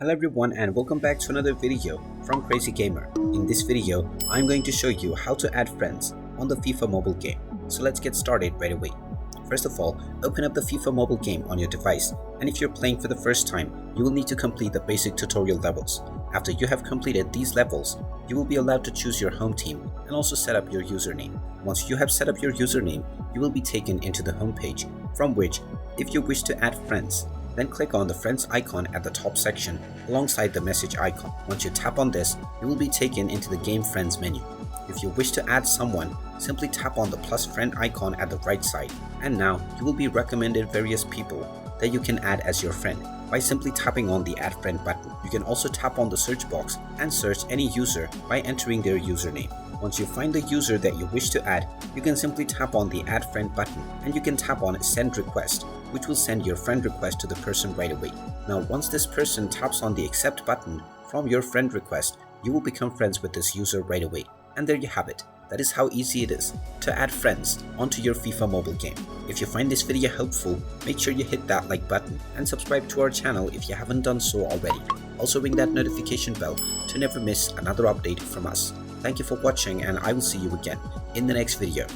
Hello everyone and welcome back to another video from Crazy Gamer. In this video, I'm going to show you how to add friends on the FIFA mobile game. So let's get started right away. First of all, open up the FIFA mobile game on your device, and if you're playing for the first time, you will need to complete the basic tutorial levels. After you have completed these levels, you will be allowed to choose your home team and also set up your username. Once you have set up your username, you will be taken into the home page, from which, if you wish to add friends, then click on the friends icon at the top section alongside the message icon. Once you tap on this, you will be taken into the game friends menu. If you wish to add someone, simply tap on the plus friend icon at the right side, and now you will be recommended various people that you can add as your friend by simply tapping on the add friend button. You can also tap on the search box and search any user by entering their username. Once you find the user that you wish to add, you can simply tap on the add friend button and you can tap on send request, which will send your friend request to the person right away. Now once this person taps on the accept button from your friend request, you will become friends with this user right away. And there you have it. That is how easy it is to add friends onto your FIFA mobile game. If you find this video helpful, make sure you hit that like button and subscribe to our channel if you haven't done so already. Also ring that notification bell to never miss another update from us. Thank you for watching and I will see you again in the next video.